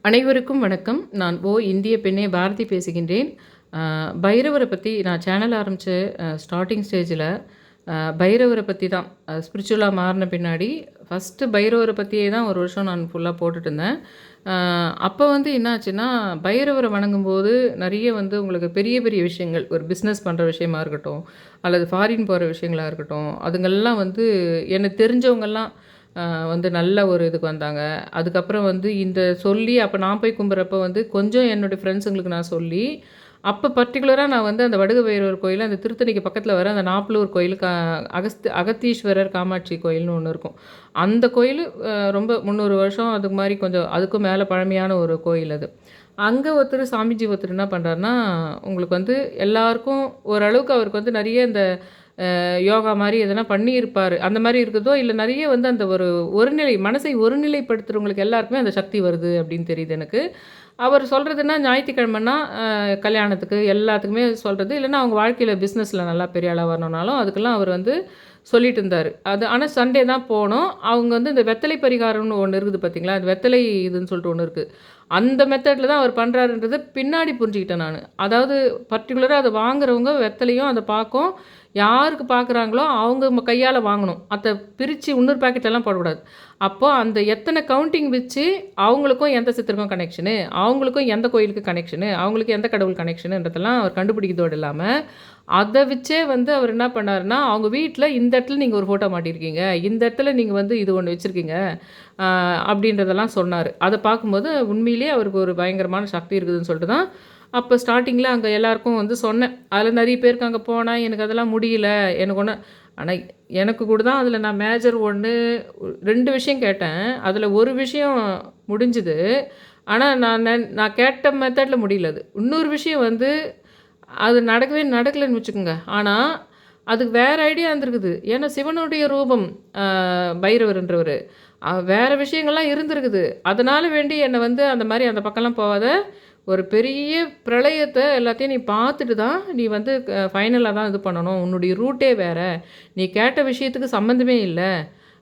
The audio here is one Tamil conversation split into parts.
அனைவருக்கும் வணக்கம். நான் இந்திய பெண்ணே பாரதி பேசுகின்றேன். பைரவர பத்தி நான் சேனல் ஆரம்பிச்ச ஸ்டார்ட்டிங் ஸ்டேஜில பைரவர பத்தி தான் ஸ்பிரிச்சுவலா மாறுன பின்னாடி ஃபஸ்ட்டு பைரவர பத்தியே தான் ஒரு வருஷம் நான் ஃபுல்லா போட்டுட்டுருந்தேன். அப்போ வந்து என்ன ஆச்சுன்னா, பைரவர வணங்கும்போது நெறைய வந்து உங்களுக்கு பெரிய பெரிய விஷயங்கள், ஒரு பிஸ்னஸ் பண்ற விஷயமா இருக்கட்டும், அல்லது ஃபாரின் போற விஷயங்களா இருக்கட்டும், அதுங்கெல்லாம் வந்து எனக்கு தெரிஞ்சவங்கலாம் அ வந்து நல்ல ஒரு இதுக்கு வந்தாங்க. அதுக்கப்புறம் வந்து இந்த சொல்லி அப்ப நான் போய் கும்பிட்றப்ப வந்து கொஞ்சம் என்னுடைய ஃப்ரெண்ட்ஸுங்களுக்கு நான் சொல்லி, அப்ப பர்ட்டிகுலரா நான் வந்து அந்த வடுக பைரவர் கோயில், அந்த திருத்தணிக்கு பக்கத்தில வர அந்த நாப்பலூர் கோயில், அகத்தீஸ்வரர் காமாட்சி கோயில்னு ஒண்ணு இருக்கும். அந்த கோயிலு ரொம்ப 300 வருஷம் அதுக்கு மாரி கொஞ்சம் அதுக்கும் மேல பழமையான ஒரு கோயில் அது. அங்க சாமிஜி ஒருத்தர் என்ன பண்றாருன்னா, உங்களுக்கு வந்து எல்லாருக்கும் ஓரளவுக்கு அவருக்கு வந்து நெறைய இந்த யோகா மாரி எதனா பண்ணியிருப்பாரு. அந்த மாரி இருக்குதோ, இல்ல நெறைய வந்து அந்த ஒரு மனசை ஒருநிலைப்படுத்துறவங்களுக்கு எல்லாருக்குமே அந்த சக்தி வருது அப்படின்னு தெரியுது எனக்கு. அவர் சொல்றதுன்னா ஞாயித்துக்கிழமைன்னா கல்யாணத்துக்கு எல்லாத்துக்குமே சொல்றது. இல்லன்னா அவங்க வாழ்க்கையில பிசினஸ்ல நல்லா பெரிய ஆளா வரணும்னாலும், அதுக்கெல்லாம் அவர் வந்து சொல்லிட்டு இருந்தாரு. அது ஆனா சண்டே தான் போனோம். அவங்க வந்து இந்த வெத்தலை பரிகாரம்னு ஒண்ணு இருக்குது பார்த்தீங்களா? அது வெத்தலை இதுன்னு சொல்லிட்டு ஒண்ணு இருக்கு. அந்த மெத்தட்ல தான் அவர் பண்றாருன்றத பின்னாடி புரிஞ்சுக்கிட்டேன் நானு. அதாவது பர்ட்டிகுலரா அத வாங்குறவங்க வெத்தலையும், அந்த பாக்கும் யாருக்கு பார்க்குறாங்களோ அவங்க கையால வாங்கணும். அத பிரிச்சு இன்னொரு பாக்கெட் எல்லாம் போடக்கூடாது. அப்போ அந்த எத்தனை கவுண்டிங் வச்சு அவங்களுக்கும் எந்த சித்தருக்கும் கனெக்ஷனு, அவங்களுக்கும் எந்த கோயிலுக்கு கனெக்ஷனு, அவங்களுக்கு எந்த கடவுள் கனெக்ஷனுன்றதெல்லாம் அவர் கண்டுபிடிக்கிறதோடு இல்லாம, அத வச்சே வந்து அவர் என்ன பண்ணாருன்னா, அவங்க வீட்ல இந்த இடத்துல நீங்க ஒரு ஃபோட்டோ மாட்டியிருக்கீங்க. இந்த இடத்துல நீங்க வந்து இது ஒண்ணு வச்சிருக்கீங்க. அ அப்படின்றதெல்லாம் சொன்னாரு. அத பார்க்கும்போது உண்மையிலேயே அவருக்கு ஒரு பயங்கரமான சக்தி இருக்குதுன்னு சொல்லிட்டு தான், அப்ப ஸ்டார்ட்டிங்கில அங்க எல்லாருக்கும் வந்து சொன்னேன். அதில நெறைய பேருக்கு அங்க போனா, எனக்கு அதெல்லாம் முடியல. எனக்கு ஒண்ணு ஆனா எனக்கு கூட தான் அதில நான் மேஜர் 2 விஷயம் கேட்டேன். அதில ஒரு விஷயம் முடிஞ்சுது. ஆனா நான் கேட்ட மெத்தட்ல முடியல அது. இன்னொரு விஷயம் வந்து அது நடக்கலன்னு வச்சுக்கோங்க. ஆனா, அதுக்கு வேற ஐடியா இருந்திருக்குது. ஏன்னா சிவனுடைய ரூபம் அ பைரவர்ன்றவரு. வேற விஷயங்கள்லாம் இருந்திருக்குது. அதனால வேண்டி என்ன வந்து அந்த மாரி அந்த பக்கம்லாம் போவாத. ஒரு பெரிய பிரளயத்த எல்லாத்தையும் நீ பார்த்துட்டு தான் நீ வந்து ஃபைனலா தான் இது பண்ணணும். உன்னுடைய ரூட்டே வேற. நீ கேட்ட விஷயத்துக்கு சம்மந்தமே இல்ல.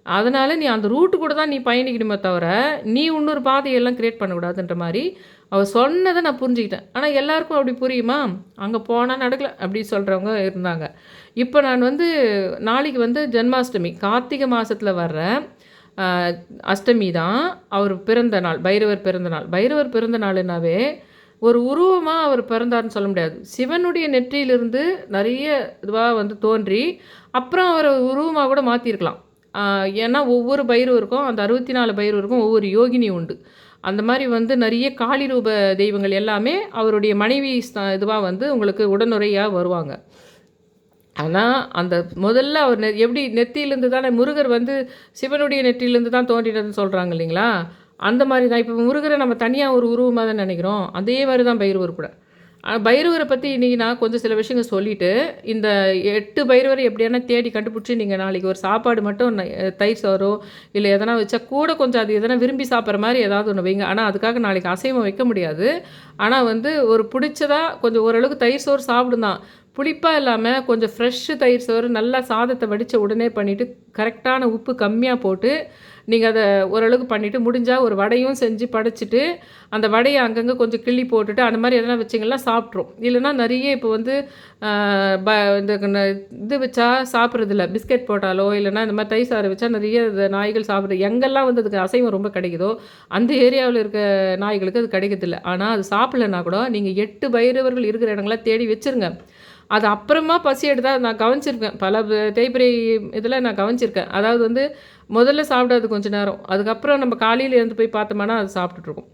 அதனால நீ அந்த ரூட் கூட தான் நீ பயணிக்கணுமே தவிர, நீ இன்னொரு பாதையெல்லாம் கிரியேட் பண்ணக்கூடாதுன்ற மாரி, அவ சொன்னத நான் புரிஞ்சுக்கிட்டேன். ஆனா எல்லாருக்கும் அப்படி புரியுமா? அங்க போனா நடக்கல அப்படி சொல்றவங்க இருந்தாங்க. இப்ப நான் வந்து நாளைக்கு வந்து ஜென்மாஷ்டமி. கார்த்திகை மாசத்துல வர்ற அ அஷ்டமி தான் அவர் பிறந்த நாள். பைரவர் பிறந்த நாள். பைரவர் பிறந்த நாளுனாவே, ஒரு உருவமா அவர் பிறந்தார்ன்னு சொல்ல முடியாது. சிவனுடைய நெற்றியிலிருந்து நெறைய இதுவா வந்து தோன்றி, அப்புறம் அவர உருவமா கூட மாத்தியிருக்கலாம். ஆ ஏன்னா ஒவ்வொரு பைரவருக்கும் அந்த 64 பைரவருக்கும் ஒவ்வொரு யோகினி உண்டு. அந்த மாரி வந்து நெறைய காளி ரூப தெய்வங்கள் எல்லாமே அவருடைய மனைவி இதுவா வந்து உங்களுக்கு உடனுறையா வருவாங்க. ஆனா, அந்த முதல்ல அவர் எப்படி நெத்தியிலிருந்து தானே முருகர் வந்து சிவனுடைய நெற்றியிலிருந்து தான் தோன்றினதுன்னு சொல்றாங்க இல்லைங்களா? அந்த மாரி தான். இப்ப முருகர நம்ம தனியா ஒரு உருவமா தான் நெனைக்கிறோம். அதே மாரி தான் பைரவர் கூட. பைரவர பத்தி இன்னைக்கு நான் கொஞ்சம் சில விஷயங்கள் சொல்லிட்டு, இந்த 8 பைரவர எப்படியானா தேடி கண்டுபிடிச்சு, நீங்க நாளைக்கு ஒரு சாப்பாடு மட்டும் தயிர் சோறோ, இல்ல எதனா வச்சா கூட கொஞ்சம் அது எதனா விரும்பி சாப்பிடுற மாரி ஏதாவது ஒண்ணு வைங்க. ஆனா, அதுக்காக நாளைக்கு அசைவம் வைக்க முடியாது. ஆனா வந்து ஒரு புடிச்சதா கொஞ்சம் ஓரளவுக்கு தயிர் சோறு சாப்பிடும் தான். புளிப்பா இல்லாம கொஞ்சம் ஃப்ரெஷ்ஷு தயிர் சோறு நல்லா சாதத்த வடிச்ச உடனே பண்ணிட்டு, கரெக்டான உப்பு கம்மியா போட்டு, நீங்க அத ஓரளவுக்கு பண்ணிட்டு, முடிஞ்சா ஒரு வடையும் செஞ்சு படைச்சுட்டு, அந்த வடைய அங்கங்க கொஞ்சம் கிள்ளி போட்டுட்டு, அந்த மாரி எதனா வச்சீங்கன்னா சாப்ட்ரும். இல்லன்னா நெறைய இப்போ வந்து அ ப இந்த இது வச்சா சாப்பிட்றதில்ல. பிஸ்கட் போட்டாலோ, இல்லன்னா இந்த மாரி தயிர் சாதம் வச்சா நெறைய நாய்கள் சாப்பிடுது. எங்கெல்லாம் வந்து அதுக்கு அசைவம் ரொம்ப கிடைக்குதோ, அந்த ஏரியாவுல இருக்க நாய்களுக்கு அது கிடைக்கிறதில்ல. ஆனா, அது சாப்பிடலன்னா கூட, நீங்க 8 பைரவர்கள் இருக்கிற இடங்கள தேடி வச்சுருங்க. அது அப்புறமா பசி எடுத்தா நான் கவனிச்சிருக்கேன். பல தேய்பிறை இதில நான் கவனிச்சிருக்கேன். அதாவது வந்து முதல்ல சாப்பிடாது கொஞ்ச நேரம். அதுக்கப்புறம் நம்ம காலையில எழுந்து போய் பார்த்தோம்னா, அது சாப்பிட்டுட்டுருக்கும்.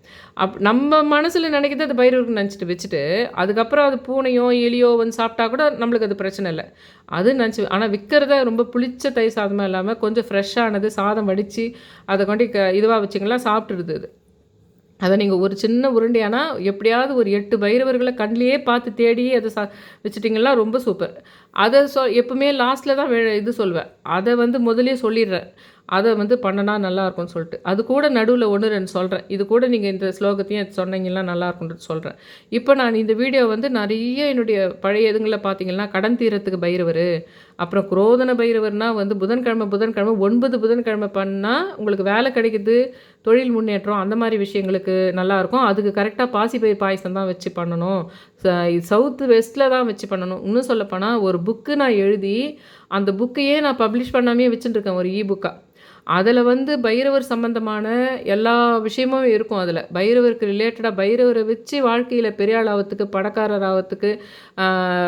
நம்ம மனசுல நினைக்கிறது அது பைரவர்ன்னு நினச்சிட்டு வச்சுட்டு, அதுக்கப்புறம் அது பூனையோ, எலியோ வந்து சாப்பிட்டா கூட நம்மளுக்கு அது பிரச்சனை இல்ல. அது நினச்சு ஆனா விக்கிறத ரொம்ப புளிச்ச தயிர் சாதமா இல்லாம, கொஞ்சம் ஃப்ரெஷ்ஷானது சாதம் வடிச்சு, அத கொண்டு இதுவா வச்சிங்கன்னா சாப்பிட்டுருது அது. அத நீங்க ஒரு சின்ன உருண்டையானா, எப்படியாவது ஒரு 8 பைரவர்கள கண்லயே பார்த்து தேடி அத வச்சுட்டீங்கன்னா ரொம்ப சூப்பர். அத எப்பவுமே லாஸ்ட்ல தான் இது சொல்வேன். அத வந்து முதல்லயே சொல்லிடுறேன். அத வந்து பண்ணுனா நல்லாயிருக்கும்னு சொல்லிட்டு. அது கூட நடுவுல 1, 2 சொல்றேன். இது கூட நீங்க இந்த ஸ்லோகத்தையும் சொன்னீங்கன்னா நல்லாயிருக்கும்ன்றது சொல்றேன். இப்ப நான் இந்த வீடியோ வந்து நெறைய என்னுடைய பழைய இதுங்கள பார்த்தீங்கன்னா, கடன் தீர்றதுக்கு பைரவரு, அப்புறம் குரோதன பைரவர்னா வந்து புதன்கிழமை 9 புதன்கிழமை பண்ணால் உங்களுக்கு வேலை கிடைக்குது, தொழில் முன்னேற்றம் அந்த மாதிரி விஷயங்களுக்கு நல்லாயிருக்கும். அதுக்கு கரெக்டாக பாசிப்பயிர் பாயசம் தான் வச்சு பண்ணணும். சவுத்து வெஸ்ட்டில் தான் வச்சு பண்ணணும். இன்னும் சொல்லப்போனால் ஒரு புக்கு நான் எழுதி அந்த புக்கையே நான் பப்ளிஷ் பண்ணாமே வச்சுட்டுருக்கேன் ஒரு புக்காக. அதில் வந்து பைரவர் சம்பந்தமான எல்லா விஷயமும் இருக்கும். அதில் பைரவருக்கு ரிலேட்டடாக பைரவரை வச்சு வாழ்க்கையில் பெரிய ஆள் ஆகிறதுக்கு, பணக்காரர் ஆகிறதுக்கு,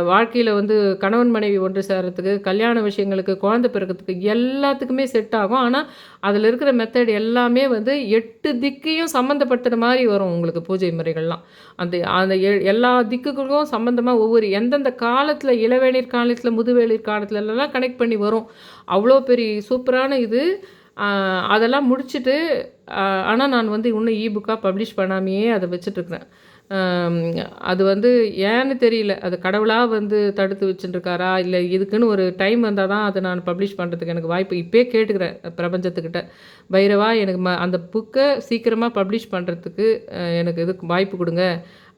வாழ்க்கையில் வந்து கணவன் மனைவி ஒன்று சேரத்துக்கு, கல்யாண விஷயங்களுக்கு, குழந்தை பிறக்கிறதுக்கு எல்லாத்துக்குமே செட் ஆகும். ஆனால் அதில் இருக்கிற மெத்தட் எல்லாமே வந்து 8 திக்கையும் சம்மந்தப்பட்ட மாதிரி வரும் உங்களுக்கு பூஜை முறைகள்லாம். அந்த அந்த எல்லா திக்குகளுக்கும் சம்மந்தமாக ஒவ்வொரு எந்தெந்த காலத்தில் இளவேளிர் காலத்தில் முதுவேளிர் காலத்துலலாம் கனெக்ட் பண்ணி வரும். அவ்வளோ பெரிய சூப்பரான இது. அதெல்லாம் முடிச்சுட்டு ஆனால் நான் வந்து இன்னும் புக்காக பப்ளிஷ் பண்ணாமையே அதை வச்சுட்ருக்குறேன். அது வந்து ஏன்னு தெரியல. அது கடவுளாக வந்து தடுத்து வச்சுட்டுருக்காரா, இல்லை இதுக்குன்னு ஒரு டைம் வந்தால் தான் அதை நான் பப்ளிஷ் பண்ணுறதுக்கு எனக்கு வாய்ப்பு இப்போயே கேட்டுக்கிறேன் பிரபஞ்சத்துக்கிட்ட. பைரவா எனக்கு அந்த புக்கை சீக்கிரமாக பப்ளிஷ் பண்ணுறதுக்கு எனக்கு இதுக்கு வாய்ப்பு கொடுங்க.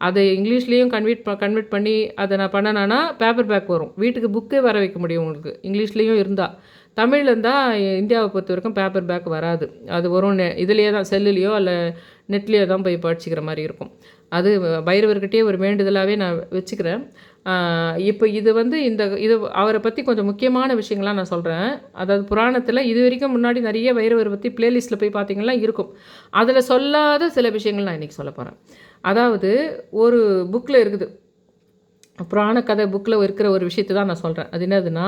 அதை இங்கிலீஷ்லேயும் கன்வெர்ட் பண்ணி அதை நான் பண்ணனானா பேப்பர் பேக் வரும். வீட்டுக்கு புக்கே வர வைக்க முடியும் உங்களுக்கு இங்கிலீஷ்லேயும் இருந்தால். தமிழில் இருந்தால் இந்தியாவை பொறுத்த வரைக்கும் பேப்பர் பேக் வராது. அது வரும் இதுலேயே தான் செல்லுலேயோ இல்லை நெட்லேயோ தான் போய் படிச்சுக்கிற மாதிரி இருக்கும். அது பைரவர்கிட்டயே ஒரு வேண்டுதலாகவே நான் வச்சுக்கிறேன். இப்போ இது வந்து இது அவரை பற்றி கொஞ்சம் முக்கியமான விஷயங்கள்லாம் நான் சொல்கிறேன். அதாவது புராணத்தில் இது வரைக்கும் முன்னாடி நிறைய பைரவரை பற்றி ப்ளேலிஸ்ட்டில் போய் பார்த்திங்கன்னா இருக்கும். அதில் சொல்லாத சில விஷயங்கள் நான் இன்றைக்கி சொல்ல போகிறேன். அதாவது ஒரு புக்கில் இருக்குது, புராண கதை புக்கில் இருக்கிற ஒரு விஷயத்தை தான் நான் சொல்கிறேன். அது என்னதுன்னா,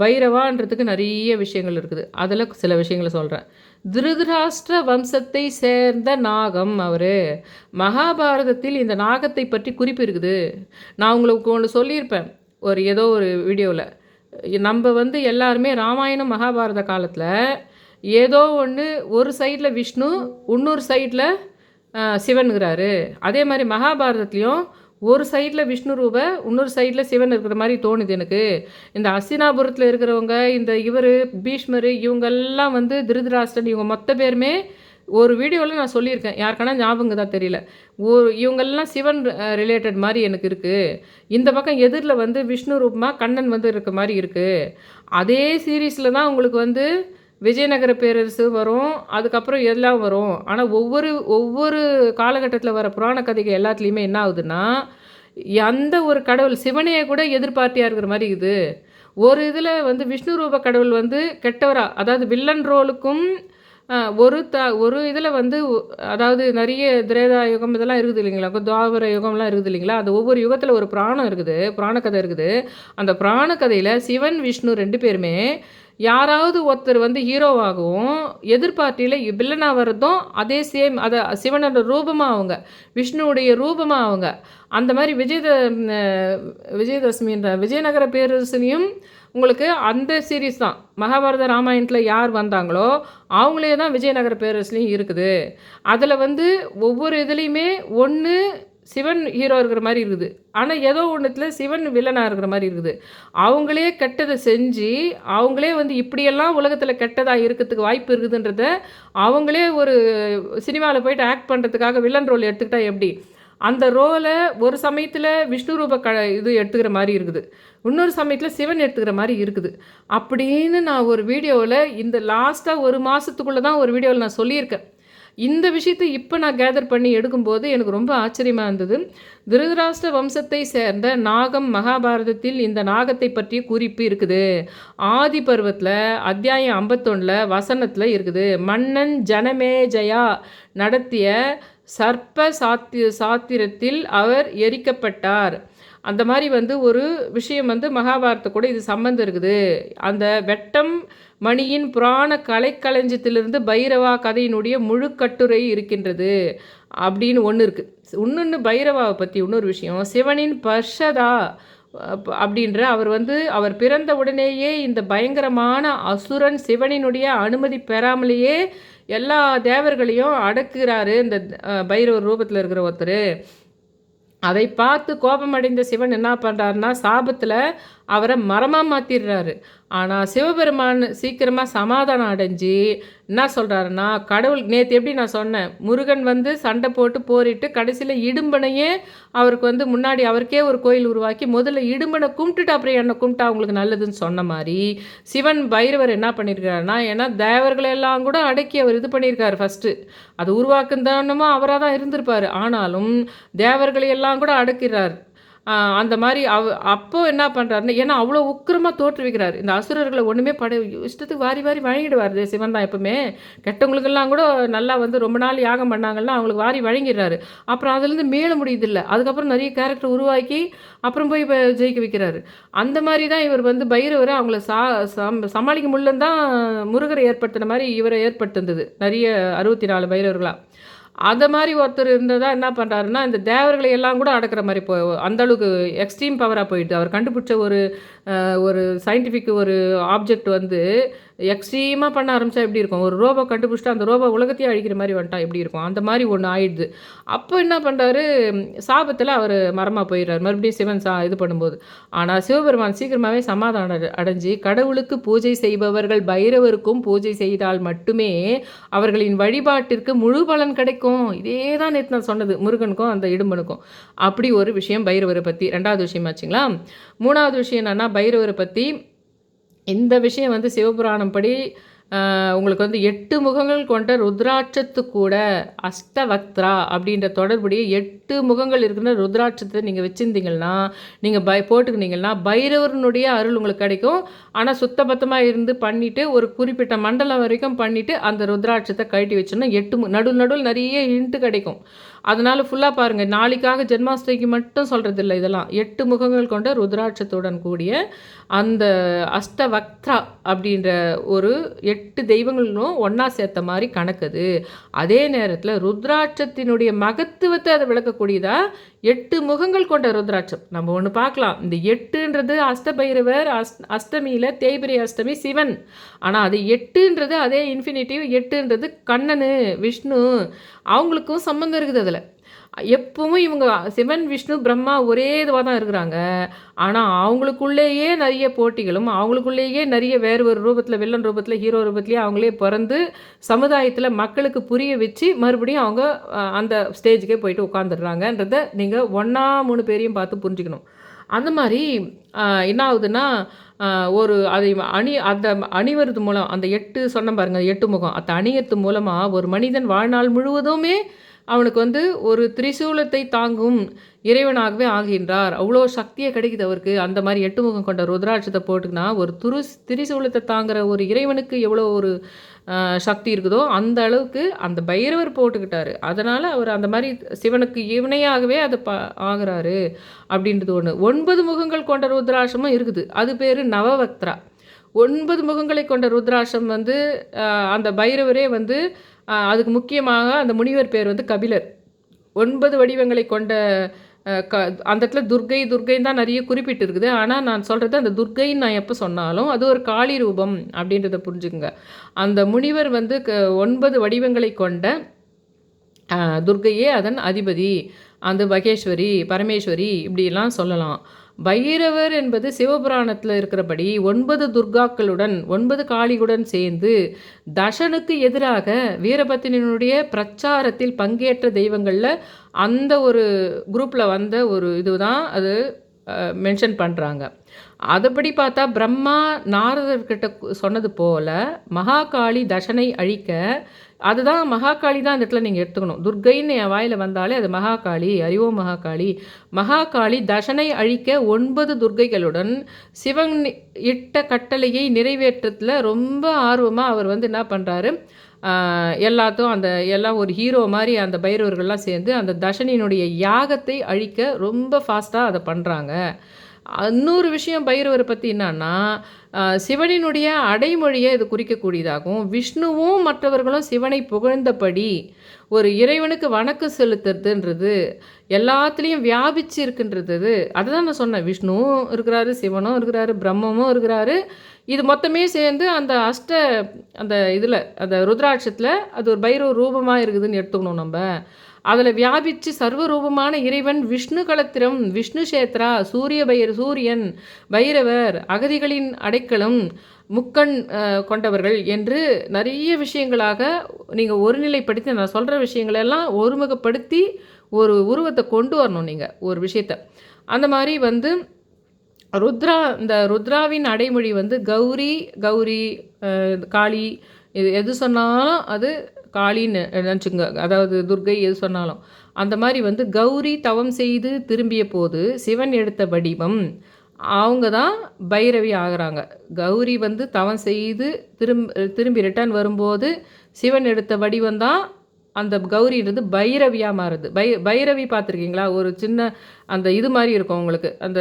பைரவான்றதுக்கு நிறைய விஷயங்கள் இருக்குது. அதில் சில விஷயங்களை சொல்கிறேன். திருதராஷ்டிர வம்சத்தை சேர்ந்த நாகம் அவர். மகாபாரதத்தில் இந்த நாகத்தை பற்றி குறிப்பு இருக்குது. நான் உங்களுக்கு ஒன்று சொல்லியிருப்பேன் ஏதோ ஒரு வீடியோவில். நம்ம வந்து எல்லாருமே ராமாயணம் மகாபாரத காலத்தில் ஏதோ ஒன்று ஒரு சைடில் விஷ்ணு, இன்னொரு சைடில் சிவனுங்கிறாரு. அதே மாதிரி மகாபாரதத்துலேயும் ஒரு சைடில் விஷ்ணு ரூப, இன்னொரு சைடில் சிவன் இருக்கிற மாதிரி தோணுது எனக்கு. இந்த அஸ்தினாபுரத்தில் இருக்கிறவங்க, இந்த பீஷ்மர், இவங்கெல்லாம் வந்து திருதராஷ்டிரன், இவங்க மொத்த பேருமே ஒரு வீடியோவில் நான் சொல்லியிருக்கேன். யாருக்கான ஞாபகம் தான் தெரியல. இவங்கெல்லாம் சிவன் ரிலேட்டட் மாதிரி எனக்கு இருக்குது. இந்த பக்கம் எதிரில் வந்து விஷ்ணு ரூபமாக கண்ணன் வந்து இருக்க மாதிரி இருக்குது. அதே சீரீஸில் தான் உங்களுக்கு வந்து விஜயநகர பேரரசு வரும், அதுக்கப்புறம் எல்லாம் வரும். ஆனால் ஒவ்வொரு காலகட்டத்தில் வர புராண கதைகள் எல்லாத்துலேயுமே என்ன ஆகுதுன்னா, அந்த ஒரு கடவுள் சிவனையை கூட எதிர்பார்த்தியாக இருக்கிற மாதிரி இருக்குது. ஒரு இதில் வந்து விஷ்ணு ரூப கடவுள் வந்து கெட்டவரா, அதாவது வில்லன் ரோலுக்கும் ஒரு இதில் வந்து அதாவது நிறைய திரேதா யுகம் இதெல்லாம் இருக்குது இல்லைங்களா, துவாபர யுகம்லாம் இருக்குது இல்லைங்களா. அது ஒவ்வொரு யுகத்தில் ஒரு புராணம் இருக்குது, புராண கதை இருக்குது. அந்த புராண கதையில் சிவன் விஷ்ணு 2 பேருமே யாராவது ஒருத்தர் வந்து ஹீரோவாகவும் எதிர்பார்ட்டியில் வில்லனாக வர்றதும் அதே சேம், அதை சிவனோட ரூபமாக அவங்க, விஷ்ணுவுடைய ரூபமாக அவங்க. அந்த மாதிரி விஜயதசமின்ற விஜயநகர பேரரசனையும் உங்களுக்கு அந்த சீரீஸ் தான். மகாபாரத ராமாயணத்தில் யார் வந்தாங்களோ அவங்களே தான் விஜயநகர பேரரசுலேயும் இருக்குது. அதில் வந்து ஒவ்வொரு இதுலேயுமே ஒன்று சிவன் ஹீரோ இருக்கிற மாதிரி இருக்குது, ஆனால் ஏதோ ஒன்றுத்தில் சிவன் வில்லனாக இருக்கிற மாதிரி இருக்குது. அவங்களே கெட்டதை செஞ்சு அவங்களே வந்து இப்படியெல்லாம் உலகத்தில் கெட்டதாக இருக்கிறதுக்கு வாய்ப்பு இருக்குதுன்றத அவங்களே ஒரு சினிமாவில் போயிட்டு ஆக்ட் பண்ணுறதுக்காக வில்லன் ரோல் எடுத்துக்கிட்டால் எப்படி, அந்த ரோலை ஒரு சமயத்தில் விஷ்ணு ரூப இது எடுத்துக்கிற மாதிரி இருக்குது, இன்னொரு சமயத்தில் சிவன் எடுத்துக்கிற மாதிரி இருக்குது. அப்படின்னு நான் ஒரு வீடியோவில் இந்த லாஸ்ட்டாக ஒரு மாதத்துக்குள்ளே தான் ஒரு வீடியோவில் நான் சொல்லியிருக்கேன். இந்த விஷயத்தை இப்போ நான் கேதர் பண்ணி எடுக்கும்போது எனக்கு ரொம்ப ஆச்சரியமாக இருந்தது. திருதராஷ்டிர வம்சத்தை சேர்ந்த நாகம் மகாபாரதத்தில் இந்த நாகத்தை பற்றிய குறிப்பு இருக்குது. ஆதி பருவத்தில் அத்தியாயம் 51 வசனத்தில் இருக்குது. மன்னன் ஜனமேஜயா நடத்திய சர்ப்ப சாத்திரத்தில் அவர் எரிக்கப்பட்டார். அந்த மாதிரி வந்து ஒரு விஷயம் வந்து மகாபாரத கூட இது சம்பந்தம் இருக்குது. அந்த வெட்டம் மணியின் புராண கலைக்களஞ்சியத்திலிருந்து பைரவா கதையினுடைய முழு கட்டுரை இருக்கின்றது அப்படின்னு ஒன்று இருக்குது. இன்னொன்று பைரவாவை பற்றி இன்னொரு விஷயம், சிவனின் பர்ஷதா அப்படின்ற அவர் வந்து அவர் பிறந்த உடனேயே இந்த பயங்கரமான அசுரன் சிவனினுடைய அனுமதி பெறாமலேயே எல்லா தேவர்களையும் அடக்குகிறாரு இந்த பைரவர் ரூபத்தில் இருக்கிற ஒருத்தர். அதை பார்த்து கோபமடைந்த சிவன் என்ன பண்ணுறாருன்னா, சாபத்தில் அவரை மரமாக மாற்றிடுறாரு. ஆனால் சிவபெருமான் சீக்கிரமாக சமாதானம் அடைஞ்சு என்ன சொல்கிறாருன்னா, கடவுள் நேற்று எப்படி நான் சொன்னேன், முருகன் வந்து சண்டை போட்டு போரிட்டு கடைசியில் இடும்பனையே அவருக்கு வந்து முன்னாடி அவருக்கே ஒரு கோயில் உருவாக்கி முதல்ல இடும்பனை கும்பிட்டுட்டு அப்புறம் என்னை கும்பிட்டா அவங்களுக்கு நல்லதுன்னு சொன்ன மாதிரி சிவன் பைரவர் என்ன பண்ணியிருக்காருன்னா, ஏன்னா தேவர்களெல்லாம் கூட அடக்கி அவர் இது பண்ணியிருக்காரு ஃபஸ்ட்டு. அது உருவாக்குந்தானமோ அவராக தான் இருந்திருப்பார். ஆனாலும் தேவர்களையெல்லாம் கூட அடக்கிறார். அந்த மாதிரி அப்போ என்ன பண்ணுறாருன்னு, ஏன்னா அவ்வளோ உக்கிரமாக தோற்றுவிக்கிறார். இந்த அசுரர்களை ஒன்றுமே இஷ்டத்துக்கு வாரி வாரி வழங்கிடுவார் சிவன் தான் எப்பவுமே. கெட்டவங்களுக்கெல்லாம் கூட நல்லா வந்து ரொம்ப நாள் யாகம் பண்ணாங்கன்னா அவங்களுக்கு வாரி வழங்கிடுறாரு. அப்புறம் அதுலேருந்து மேல முடியுதில்ல. அதுக்கப்புறம் நிறைய கேரக்டர் உருவாக்கி அப்புறம் போய் ஜெயிக்க வைக்கிறாரு. அந்த மாதிரி தான் இவர் வந்து பைரவரை அவங்கள சமாளிக்க முடியலன்னு தான் முருகரை ஏற்படுத்தின மாதிரி இவரை ஏற்படுத்தினது நிறைய 64 பைரவர்களாக. அதை மாதிரி ஒருத்தர் இருந்ததா என்ன பண்ணுறாருன்னா, இந்த தேவர்களை எல்லாம் கூட அடக்கிற மாதிரி அந்தளவுக்கு எக்ஸ்ட்ரீம் பவராக போயிட்டு அவர் கண்டுபிடிச்ச ஒரு சயின்டிஃபிக் ஒரு ஆப்ஜெக்ட் வந்து எக்ஸ்ட்ரீமாக பண்ண ஆரம்பித்தா எப்படி இருக்கும், ஒரு ரோபோ கண்டுபிடிச்சிட்டு அந்த ரோபோ உலகத்தையே அழிக்கிற மாதிரி வந்துட்டா எப்படி இருக்கும், அந்த மாதிரி ஒன்று ஆயிடுது. அப்போ என்ன பண்ணுறாரு, சாபத்தில் அவர் மரமாக போயிடுறாரு மறுபடியும் சிவன் இது பண்ணும்போது. ஆனால் சிவபெருமான் சீக்கிரமாகவே சமாதானம் அடைஞ்சு கடவுளுக்கு பூஜை செய்பவர்கள் பைரவருக்கும் பூஜை செய்தால் மட்டுமே அவர்களின் வழிபாட்டிற்கு முழு பலன் கிடைக்கும். இதே தான் நேற்று நான் சொன்னது முருகனுக்கும் அந்த இடும்பனுக்கும். அப்படி ஒரு விஷயம் பைரவரை பற்றி. 2வது விஷயம் ஆச்சுங்களா. 3வது விஷயம் என்னென்னா, பைரவரை பற்றி இந்த விஷயம் வந்து சிவபுராணம் படி உங்களுக்கு வந்து 8 முகங்கள் கொண்ட ருத்ராட்சத்து கூட அஷ்டவக்த்ரா அப்படின்ற தொடர்புடைய 8 முகங்கள் இருக்கிற ருத்ராட்சத்தை நீங்கள் வச்சுருந்தீங்கன்னா, நீங்கள் போட்டுக்கினீங்கன்னா பைரவரனுடைய அருள் உங்களுக்கு கிடைக்கும். ஆனால் சுத்தபத்தமாக இருந்து பண்ணிவிட்டு ஒரு குறிப்பிட்ட மண்டலம் வரைக்கும் பண்ணிவிட்டு அந்த ருத்ராட்சத்தை கழட்டி வச்சோன்னா 8 நடுவில் நிறைய ஹிண்ட்டு கிடைக்கும். அதனால் ஃபுல்லாக பாருங்கள். நாளைக்காக ஜென்மாஷ்டமிக்கு மட்டும் சொல்கிறதில்ல இதெல்லாம். 8 முகங்கள் கொண்ட ருத்ராட்சத்துடன் கூடிய அந்த அஷ்டவக்த்ரா அப்படின்ற ஒரு 8 தெய்வங்களும் ஒன்றா சேர்த்த மாதிரி கணக்குது. அதே நேரத்தில் ருத்ராட்சத்தினுடைய மகத்துவத்தை அதை விளக்கக்கூடியதா 8 முகங்கள் கொண்ட ருத்ராட்சம். நம்ம ஒன்று பார்க்கலாம், இந்த 8ன்றது அஷ்டபைரவர், அஷ்டமியில் தேய்பிரை அஷ்டமி சிவன். ஆனால் அது 8ன்றது அதே இன்ஃபினிட்டிவ். 8ன்றது கண்ணனு விஷ்ணு அவங்களுக்கும் சம்மந்தம் இருக்குது. அதில் எப்பவும் இவங்க சிவன் விஷ்ணு பிரம்மா ஒரே இதுவாக தான் இருக்கிறாங்க. ஆனால் அவங்களுக்குள்ளேயே நிறைய போட்டிகளும் அவங்களுக்குள்ளேயே நிறைய வேறு ஒரு ரூபத்தில் வில்லன் ரூபத்தில் ஹீரோ ரூபத்துலேயே அவங்களே பிறந்து சமுதாயத்தில் மக்களுக்கு புரிய வச்சு மறுபடியும் அவங்க அந்த ஸ்டேஜுக்கே போயிட்டு உட்காந்துடுறாங்கன்றதை நீங்கள் 1-3 பேரையும் பார்த்து புரிஞ்சுக்கணும். அந்த மாதிரி என்ன ஆகுதுன்னா, ஒரு அதை அந்த அணிவறது மூலம் அந்த 8 சொன்ன பாருங்கள் 8 முகம் அந்த அணியத்து மூலமாக ஒரு மனிதன் வாழ்நாள் முழுவதுமே அவனுக்கு வந்து ஒரு திரிசூலத்தை தாங்கும் இறைவனாகவே ஆகின்றார். அவ்வளோ சக்தியை கிடைக்குது அவருக்கு. அந்த மாதிரி 8 முகம் கொண்ட ருத்ராட்சத்தை போட்டுக்கினா ஒரு திரிசூலத்தை தாங்குகிற ஒரு இறைவனுக்கு எவ்வளோ ஒரு சக்தி இருக்குதோ அந்த அளவுக்கு அந்த பைரவர் போட்டுக்கிட்டாரு. அதனால் அவர் அந்த மாதிரி சிவனுக்கு இவனையாகவே அதை ஆகிறாரு அப்படின்றது ஒன்று. 9 முகங்கள் கொண்ட ருத்ராட்சமும் இருக்குது. அது பேர் நவவக்த்ரா. 9 முகங்களை கொண்ட ருத்ராட்சம் வந்து அந்த பைரவரே வந்து அதுக்கு முக்கியமாக அந்த முனிவர் பேர் வந்து கபிலர். 9 வடிவங்களை கொண்ட அந்த இடத்துல துர்க்கைன்னு தான் நிறைய குறிப்பிட்டு இருக்குது. ஆனால் நான் சொல்கிறது அந்த துர்க்கைன்னு நான் எப்போ சொன்னாலும் அது ஒரு காளி ரூபம் அப்படின்றத புரிஞ்சுக்குங்க. அந்த முனிவர் வந்து 9 வடிவங்களை கொண்ட துர்க்கையே அதன் அதிபதி. அந்த மகேஸ்வரி பரமேஸ்வரி இப்படிலாம் சொல்லலாம். பைரவர் என்பது சிவபுராணத்தில் இருக்கிறபடி 9 துர்காக்களுடன் 9 காளியுடன் சேர்ந்து தசனுக்கு எதிராக வீரபத்தினுடைய பிரச்சாரத்தில் பங்கேற்ற தெய்வங்களில் அந்த ஒரு குரூப்பில் வந்த ஒரு இதுதான் அது மென்ஷன் பண்ணுறாங்க. அதுபடி பார்த்தா பிரம்மா நாரதர்கிட்ட சொன்னது போல் மகாகாளி தசனை அழிக்க, அதுதான் மகாகாளி தான் அந்த இடத்துல நீங்கள் எடுத்துக்கணும். துர்க்கைன்னு என் வாயில் வந்தாலே அது மகாகாளி. அறிவோ மகாகாளி. மகாகாளி தசனை அழிக்க 9 துர்க்கைகளுடன் சிவன் இட்ட கட்டளையை நிறைவேற்றத்தில் ரொம்ப ஆர்வமாக அவர் வந்து என்ன பண்ணுறாரு, எல்லாம் ஒரு ஹீரோ மாதிரி அந்த பைரவர்கள்லாம் சேர்ந்து அந்த தசனியினுடைய யாகத்தை அழிக்க ரொம்ப ஃபாஸ்ட்டாக அதை பண்ணுறாங்க. இன்னொரு விஷயம் பைரவரை பற்றி என்னன்னா, சிவனினுடைய அடைமொழியை இது குறிக்கக்கூடியதாகவும் விஷ்ணுவும் மற்றவர்களும் சிவனை புகழ்ந்தபடி ஒரு இறைவனுக்கு வணக்கம் செலுத்துறதுன்றது எல்லாத்துலேயும் வியாபிச்சு இருக்குன்றது. அதுதான் நான் சொன்னேன். விஷ்ணுவும் இருக்கிறாரு, சிவனும் இருக்கிறாரு, பிரம்மமும் இருக்கிறாரு. இது மொத்தமே சேர்ந்து அந்த அந்த இதில் அந்த ருத்ராட்சத்தில் அது ஒரு பைரவ ரூபமாக இருக்குதுன்னு எடுத்துக்கணும் நம்ம. அதில் வியாபித்து சர்வரூபமான இறைவன் விஷ்ணு களத்திரம், விஷ்ணு சேத்ரா, சூரியன், பைரவர், அகதிகளின் அடைக்கலம், முக்கண் கொண்டவர்கள் என்று நிறைய விஷயங்களாக நீங்கள் ஒருநிலைப்படுத்தி நான் சொல்கிற விஷயங்களெல்லாம் ஒருமுகப்படுத்தி ஒரு உருவத்தை கொண்டு வரணும் நீங்கள் ஒரு விஷயத்தை. அந்த மாதிரி வந்து இந்த ருத்ராவின் அடைமொழி வந்து கௌரி, காளி, இது எது சொன்னாலும் அது காளின்னு நினச்சிங்க. அதாவது துர்கை எது சொன்னாலும் அந்த மாதிரி வந்து கௌரி தவம் செய்து திரும்பிய போது சிவன் எடுத்த வடிவம் அவங்க தான் பைரவி ஆகிறாங்க. கௌரி வந்து தவம் செய்து திரும்பி ரிட்டர்ன் வரும்போது சிவன் எடுத்த வடிவம் தான் அந்த கௌரின்றது பைரவியாக மாறுது. பைரவி பார்த்துருக்கீங்களா? ஒரு சின்ன அந்த இது மாதிரி இருக்கும் உங்களுக்கு, அந்த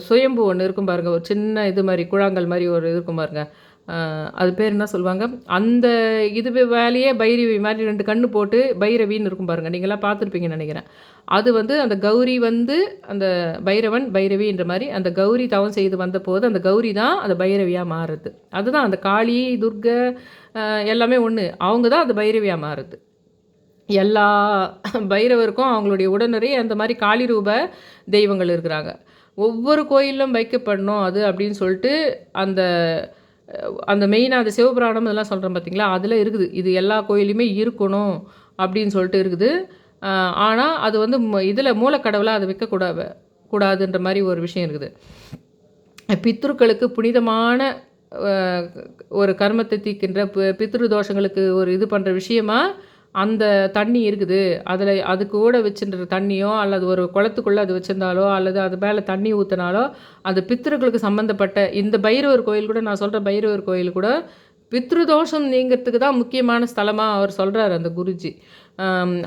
சுயம்பு ஒன்று இருக்கும் பாருங்கள், ஒரு சின்ன இது மாதிரி குழாங்கல் மாதிரி ஒரு இருக்கும் பாருங்கள், அது பேர் என்ன சொல்லுவாங்க, அந்த இது வேலையே பைரவி மாதிரி 2 கண்ணு போட்டு பைரவின்னு இருக்கும் பாருங்கள், நீங்களாம் பார்த்துருப்பீங்கன்னு நினைக்கிறேன். அது வந்து அந்த கௌரி வந்து அந்த பைரவன் பைரவின்ற மாதிரி அந்த கௌரி தவம் செய்து வந்த போது அந்த கௌரி தான் அந்த பைரவியாக மாறுது. அதுதான் அந்த காளி துர்கை எல்லாமே ஒன்று, அவங்க தான் அந்த பைரவியாக மாறுது. எல்லா பைரவருக்கும் அவங்களுடைய உடனே அந்த மாதிரி காளி ரூப தெய்வங்கள் இருக்கிறாங்க. ஒவ்வொரு கோயிலும் வைக்கப்படணும் அது அப்படின்னு சொல்லிட்டு அந்த அந்த மெயினாக அந்த சிவபுராணம் இதெல்லாம் சொல்கிறேன் பார்த்தீங்களா, அதில் இருக்குது. இது எல்லா கோயிலையுமே இருக்கணும் அப்படின்னு சொல்லிட்டு இருக்குது. ஆனால் அது வந்து இதில் மூலக்கடவுளாக அதை கூடாதுன்ற மாதிரி ஒரு விஷயம் இருக்குது. பித்ருக்களுக்கு புனிதமான ஒரு கர்மத்தை தீர்க்கின்ற பித்ரு தோஷங்களுக்கு ஒரு இது பண்ணுற விஷயமா அந்த தண்ணி இருக்குது. அதில் அது கூட வச்சுன்ற தண்ணியோ அல்லது ஒரு குளத்துக்குள்ளே அது வச்சுருந்தாலோ அல்லது அது மேலே தண்ணி ஊற்றினாலோ அந்த பித்ருக்களுக்கு சம்மந்தப்பட்ட இந்த பைரவர் கோயில் கூட, நான் சொல்கிற பைரவர் கோயில் கூட பித்ருதோஷம் நீங்கிறதுக்கு தான் முக்கியமான ஸ்தலமாக அவர் சொல்கிறார் அந்த குருஜி.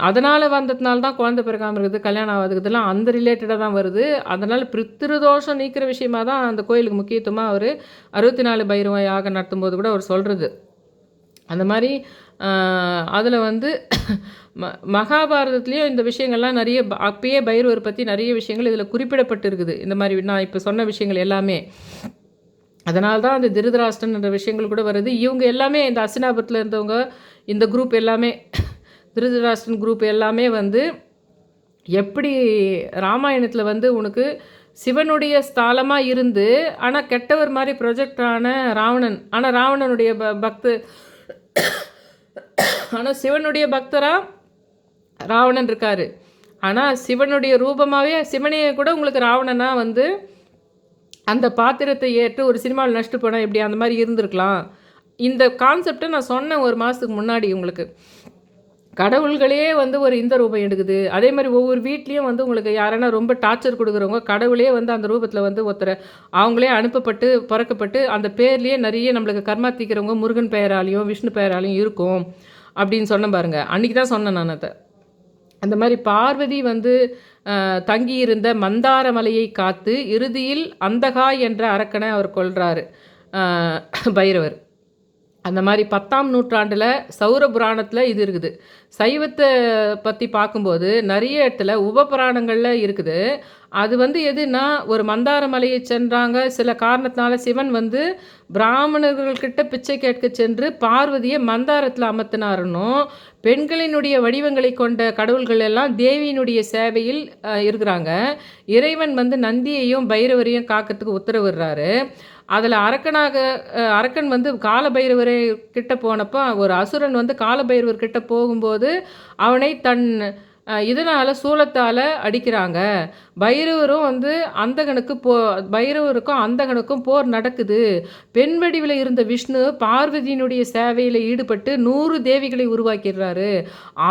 அதனால் வந்ததுனால தான் குழந்தை பிறக்காமல் இருக்குது, கல்யாணம் ஆகாதுக்குதெல்லாம் அந்த ரிலேட்டடாக தான் வருது. அதனால் பித்ருதோஷம் நீக்கிற விஷயமாக தான் அந்த கோயிலுக்கு முக்கியத்துவமாக அவர் 64 பைரவ யாகம் நடத்தும்போது கூட அவர் சொல்கிறது. அந்த மாதிரி அதில் வந்து மகாபாரதத்துலேயும் இந்த விஷயங்கள்லாம் நிறைய அப்பயே பைரவர் பற்றி நிறைய விஷயங்கள் இதில் குறிப்பிடப்பட்டு இருக்குது. இந்த மாதிரி நான் இப்போ சொன்ன விஷயங்கள் எல்லாமே அதனால தான் அந்த திருதராஷ்டிரன்ற விஷயங்கள் கூட வருது. இவங்க எல்லாமே இந்த அஸ்தினாபுரத்தில் இருந்தவங்க இந்த குரூப் எல்லாமே திருதராஷ்டிரன் குரூப் எல்லாமே வந்து எப்படி ராமாயணத்தில் வந்து உனக்கு சிவனுடைய ஸ்தலமாக இருந்து ஆனால் கெட்டவர் மாதிரி ப்ரொஜெக்ட் ஆன ராவணன், ஆனால் ராவணனுடைய ஆனால் சிவனுடைய பக்தராக ராவணன் இருக்கார். ஆனால் சிவனுடைய ரூபமாகவே சிவனையை கூட உங்களுக்கு ராவணனாக வந்து அந்த பாத்திரத்தை ஏற்று ஒரு சினிமாவில் நஷ்டு போனால் எப்படி அந்த மாதிரி இருந்திருக்கலாம். இந்த கான்செப்டை நான் சொன்னேன் ஒரு மாதத்துக்கு முன்னாடி. உங்களுக்கு கடவுள்களே வந்து ஒரு இந்த ரூபம் எடுக்குது. அதே மாதிரி ஒவ்வொரு வீட்லேயும் வந்து உங்களுக்கு யாரானா ரொம்ப டார்ச்சர் கொடுக்குறவங்க கடவுளே வந்து அந்த ரூபத்தில் வந்து ஒருத்தரை அவங்களே அனுப்பப்பட்டு பிறக்கப்பட்டு அந்த பேர்லேயே நிறைய நம்மளுக்கு கர்மா தீக்கிறவங்க முருகன் பெயராலையும் விஷ்ணு பெயராலையும் இருக்கும் அப்படின்னு சொன்ன பாருங்கள். அன்றைக்கி தான் சொன்னேன் நான் அதை. அந்த மாதிரி பார்வதி வந்து தங்கியிருந்த மந்தார மலையை காத்து இறுதியில் அந்தகா என்ற அரக்கனை அவர் கொல்றாரு பைரவர். அந்த மாதிரி 10ஆம் நூற்றாண்டில் சௌர புராணத்தில் இது இருக்குது. சைவத்தை பற்றி பார்க்கும்போது நிறைய இடத்துல உபபுராணங்களில் இருக்குது. அது வந்து எதுனா ஒரு மந்தார மலையை சென்றாங்க, சில காரணத்தினால சிவன் வந்து பிராமணர்கள்கிட்ட பிச்சை கேட்க சென்று பார்வதியை மந்தாரத்தில் அமர்த்தினாருன்னும், பெண்களினுடைய வடிவங்களை கொண்ட கடவுள்கள் எல்லாம் தேவியினுடைய சேவையில் இருக்கிறாங்க. இறைவன் வந்து நந்தியையும் பைரவரையும் காக்கிறதுக்கு உத்தரவிடுறாரு. அதில் அரக்கன் வந்து காலபைரவரை கிட்ட போனப்போ ஒரு அசுரன் வந்து காலபைரவர் கிட்ட போகும்போது அவனை தன் இதனால் சூலத்தால் அடிக்கிறாங்க. பைரவரும் வந்து பைரவருக்கும் அந்தகனுக்கும் போர் நடக்குது. பெண் வடிவில் இருந்த விஷ்ணு பார்வதியினுடைய சேவையில் ஈடுபட்டு 100 தேவிகளை உருவாக்கிடுறாரு.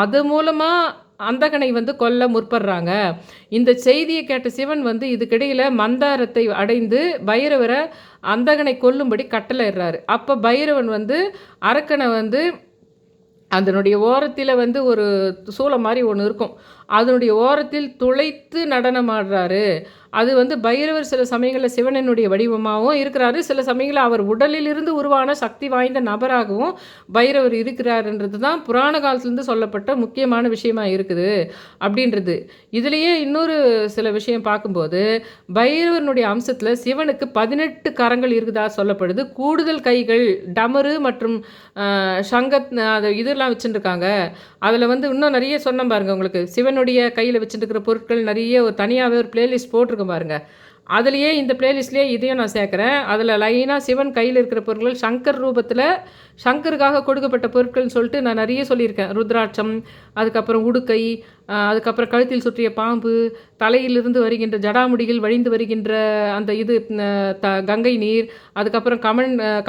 அது மூலமாக அந்தகனை வந்து கொல்ல முற்படுறாங்க. இந்த செய்தியை கேட்ட சிவன் வந்து இதுக்கிடையில் மந்தாரத்தை அடைந்து பைரவரை அந்தகனை கொல்லும்படி கட்டளையிடுறாரு. அப்போ பைரவன் வந்து அரக்கனை வந்து அதனுடைய ஓரத்தில் வந்து ஒரு சூளம் மாதிரி ஒன்று இருக்கும், அதனுடைய ஓரத்தில் துளைத்து நடனமாடுறாரு. அது வந்து பைரவர் சில சமயங்களில் சிவனினுடைய வடிவமாகவும் இருக்கிறாரு, சில சமயங்களில் அவர் உடலிலிருந்து உருவான சக்தி வாய்ந்த நபராகவும் பைரவர் இருக்கிறாருன்றது தான் புராண காலத்துலேருந்து சொல்லப்பட்ட முக்கியமான விஷயமா இருக்குது அப்படின்றது. இதுலேயே இன்னொரு சில விஷயம் பார்க்கும்போது பைரவனுடைய அம்சத்தில் சிவனுக்கு 18 கரங்கள் இருக்குதா சொல்லப்படுது. கூடுதல் கைகள் டமரு மற்றும் சங்கத் அது இதெல்லாம் வச்சுருக்காங்க. அதில் வந்து இன்னும் நிறைய சொன்னேன் பாருங்கள். உங்களுக்கு சிவனுடைய கையில் வச்சுருக்கிற பொருட்கள் நிறைய ஒரு தனியாகவே ஒரு பிளேலிஸ்ட் போட்டிருக்கேன் பாருங்கள். அதுலேயே இந்த பிளேலிஸ்ட்லேயே இதையும் நான் சேர்க்குறேன். அதில் லைனாக சிவன் கையில் இருக்கிற பொருட்கள் சங்கர் ரூபத்தில் சங்கருக்காக கொடுக்கப்பட்ட பொருட்கள்னு சொல்லிட்டு நான் நிறைய சொல்லியிருக்கேன். ருத்ராட்சம், அதுக்கப்புறம் உடுக்கை, அதுக்கப்புறம் கழுத்தில் சுற்றிய பாம்பு, தலையிலிருந்து வருகின்ற ஜடாமுடிகள் வழிந்து வருகின்ற அந்த இது கங்கை நீர், அதுக்கப்புறம்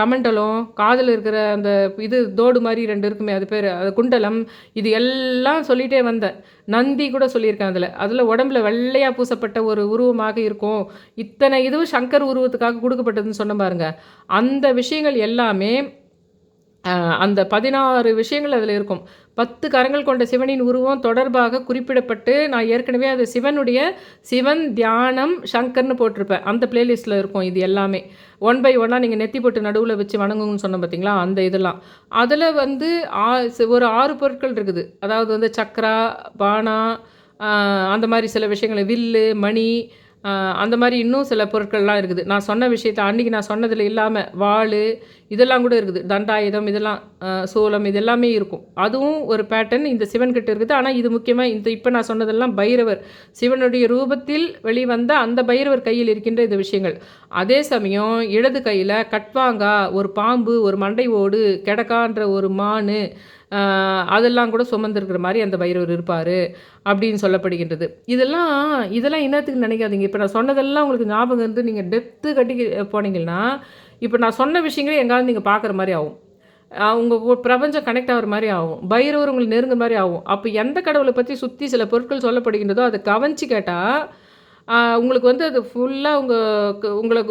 கமண்டலம், காதில் இருக்கிற அந்த இது தோடு மாதிரி 2 இருக்குமே அது பேர் அது குண்டலம், இது எல்லாம் சொல்லிகிட்டே வந்தேன். நந்தி கூட சொல்லியிருக்கேன். அதில் உடம்புல வெள்ளையாக பூசப்பட்ட ஒரு உருவமாக இருக்கும். இத்தனை இதுவும் சங்கர் உருவத்துக்காக கொடுக்கப்பட்டதுன்னு சொன்ன பாருங்க. அந்த விஷயங்கள் எல்லாமே அந்த 16 விஷயங்கள் அதில் இருக்கும். 10 கரங்கள் கொண்ட சிவனின் உருவம் தொடர்பாக குறிப்பிடப்பட்டு நான் ஏற்கனவே அது சிவன் தியானம் சங்கர்னு போட்டிருப்பேன். அந்த பிளேலிஸ்ட்டில் இருக்கும் இது எல்லாமே. 1 பை 1 நீங்கள் நெத்தி போட்டு நடுவில் வச்சு வணங்குங்கன்னு சொன்னோம் பார்த்தீங்களா, அந்த இதெல்லாம். அதில் வந்து ஒரு 6 பொருட்கள் இருக்குது. அதாவது வந்து சக்ரா, பானா, அந்த மாதிரி சில விஷயங்கள், வில்லு, மணி, அந்த மாதிரி இன்னும் சில பொருட்கள்லாம் இருக்குது. நான் சொன்ன விஷயத்தை அன்றைக்கி நான் சொன்னதில் இல்லாமல் வாள் இதெல்லாம் கூட இருக்குது. தண்டாயுதம் இதெல்லாம், சூலம் இது எல்லாமே இருக்கும். அதுவும் ஒரு பேட்டர்ன் இந்த சிவன்கிட்ட இருக்குது. ஆனால் இது முக்கியமாக இப்போ நான் சொன்னதெல்லாம் பைரவர் சிவனுடைய ரூபத்தில் வெளிவந்த அந்த பைரவர் கையில் இருக்கின்ற இந்த விஷயங்கள். அதே சமயம் இடது கையில் கட்வாங்கா, ஒரு பாம்பு, ஒரு மண்டை ஓடு, கெடக்கான்ற ஒரு மான், அதெல்லாம் கூட சுமந்திருக்கிற மாதிரி அந்த பைரவர் இருப்பார் அப்படின்னு சொல்லப்படுகின்றது. இதெல்லாம் என்னத்துக்கு நினைக்காதீங்க. இப்போ நான் சொன்னதெல்லாம் உங்களுக்கு ஞாபகம் இருந்து நீங்கள் டெப்த்து கட்டி போனீங்கன்னா, இப்போ நான் சொன்ன விஷயங்களே எங்காவது நீங்கள் பார்க்குற மாதிரி ஆகும். உங்கள் பிரபஞ்சம் கனெக்ட் ஆகிற மாதிரி ஆகும். பைரவர் உங்களுக்கு நெருங்குற மாதிரி ஆகும். அப்போ எந்த கடவுளை பற்றி சுற்றி சில பொருட்கள் சொல்லப்படுகின்றதோ அதை கவனித்து கேட்டால் உங்களுக்கு வந்து அது ஃபுல்லாக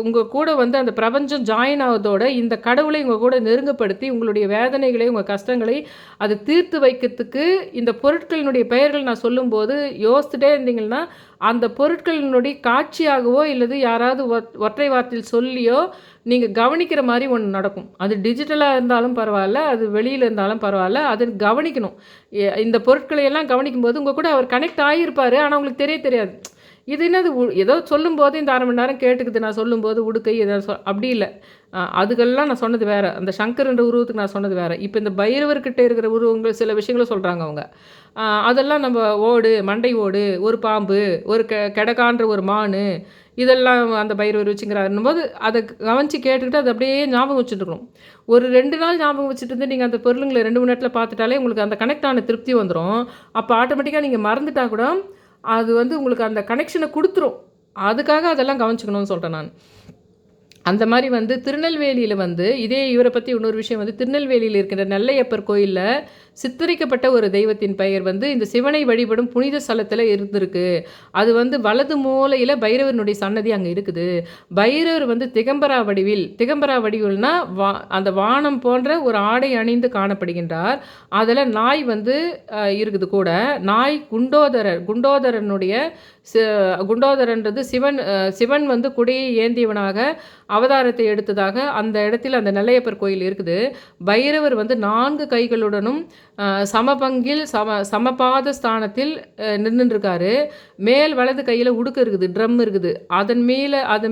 உங்கள் கூட வந்து அந்த பிரபஞ்சம் ஜாயின் ஆவதோட இந்த கடவுளை உங்கள் கூட நெருங்கப்படுத்தி உங்களுடைய வேதனைகளை, உங்கள் கஷ்டங்களை அது தீர்த்து வைக்கிறதுக்கு இந்த பொருட்களினுடைய பெயர்கள் நான் சொல்லும்போது யோசிச்சுட்டே இருந்தீங்கன்னா அந்த பொருட்களினுடைய காட்சியாகவோ இல்லது யாராவது ஒற்றை வார்த்தையில் சொல்லியோ நீங்கள் கவனிக்கிற மாதிரி ஒன்று நடக்கும். அது டிஜிட்டலாக இருந்தாலும் பரவாயில்ல, அது வெளியில் இருந்தாலும் பரவாயில்ல, அது கவனிக்கணும். இந்த பொருட்களையெல்லாம் கவனிக்கும்போது உங்கள் கூட அவர் கனெக்ட் ஆகியிருப்பார். ஆனால் உங்களுக்கு தெரியாது. இது என்னது ஏதோ சொல்லும்போது இந்த 1/2 மணி நேரம் கேட்டுக்குது நான் சொல்லும்போது உடுக்கை ஏதாவது அப்படி இல்லை. அதுக்கெல்லாம் நான் சொன்னது வேறு. அந்த சங்கர்ன்ற உருவத்துக்கு நான் சொன்னது வேறு. இப்போ இந்த பைரவர்கிட்ட இருக்கிற உருவங்கள் சில விஷயங்களை சொல்கிறாங்க அவங்க. அதெல்லாம் நம்ம ஓடு, மண்டை ஓடு, ஒரு பாம்பு, ஒரு கெடக்கான்ற ஒரு மான், இதெல்லாம் அந்த பைரவர் வச்சுங்கிறாருன்னும் போது அதை கவனித்து கேட்டுக்கிட்டு அதை அப்படியே ஞாபகம் வச்சுட்டுருக்கணும். ஒரு 2 நாள் ஞாபகம் வச்சுட்டு இருந்து நீங்கள் அந்த பொருளுங்களை 2 மணி நேரத்தில் பார்த்துட்டாலே உங்களுக்கு அந்த கனெக்ட் ஆன திருப்தி வந்துடும். அப்போ ஆட்டோமேட்டிக்காக நீங்கள் மறந்துட்டா கூட அது வந்து உங்களுக்கு அந்த கனெக்ஷனை கொடுத்துரும். அதுக்காக அதெல்லாம் கவனிச்சுக்கணும்னு சொல்கிறேன் நான். அந்த மாதிரி வந்து திருநெல்வேலியில் வந்து இதே இவரை பற்றி இன்னொரு விஷயம் வந்து திருநெல்வேலியில் இருக்கிற நெல்லையப்பர் கோயிலில் சித்தரிக்கப்பட்ட ஒரு தெய்வத்தின் பெயர் வந்து இந்த சிவனை வழிபடும் புனித ஸ்தலத்தில் இருந்திருக்கு. அது வந்து வலது மூலையில் பைரவனுடைய சன்னதி அங்கே இருக்குது. பைரவர் வந்து திகம்பரா வடிவில்னா அந்த வானம் போன்ற ஒரு ஆடை அணிந்து காணப்படுகின்றார். அதில் நாய் வந்து இருக்குது கூட. நாய் குண்டோதரனுடைய குண்டோதரன்றது சிவன் வந்து குடையை ஏந்தியவனாக அவதாரத்தை எடுத்ததாக அந்த இடத்தில் அந்த நெல்லையப்பர் கோயில் இருக்குது. பைரவர் வந்து 4 கைகளுடனும் சமபங்கில் சமபாத ஸ்தானத்தில் நின்றுருக்காரு. மேல் வலது கையில் உடுக்கு இருக்குது, ட்ரம் இருக்குது. அது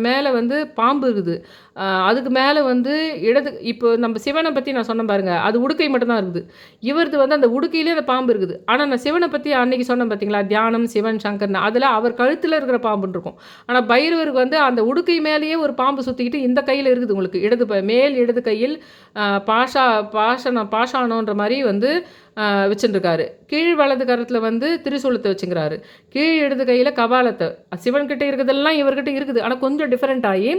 மேலே வந்து பாம்பு இருக்குது. அதுக்கு மேலே வந்து இப்போ நம்ம சிவனை பற்றி நான் சொன்னேன் பாருங்கள், அது உடுக்கை மட்டும்தான் இருக்குது. இவரது வந்து அந்த உடுக்கையிலே அந்த பாம்பு இருக்குது. ஆனால் நான் சிவனை பற்றி அன்றைக்கி சொன்னேன் பார்த்தீங்களா, தியானம் சிவன் சங்கர்னு, அதில் அவர் கழுத்தில் இருக்கிற பாம்புன்னு இருக்கும். ஆனால் பைரவருக்கு வந்து அந்த உடுக்கை மேலேயே ஒரு பாம்பு சுற்றிக்கிட்டு இந்த கையில் இருக்குது. உங்களுக்கு மேல் இடது கையில் பாஷானோன்ற மாதிரி வந்து வச்சுருக்காரு. கீழ் வலது கரத்தில் வந்து திரிசூலத்தை வச்சுக்கிறாரு. கீழ் இடது கையில் கபாலத்தை. சிவன்கிட்ட இருக்கிறதெல்லாம் இவர்கிட்ட இருக்குது. ஆனால் கொஞ்சம் டிஃப்ரெண்ட் ஆகி,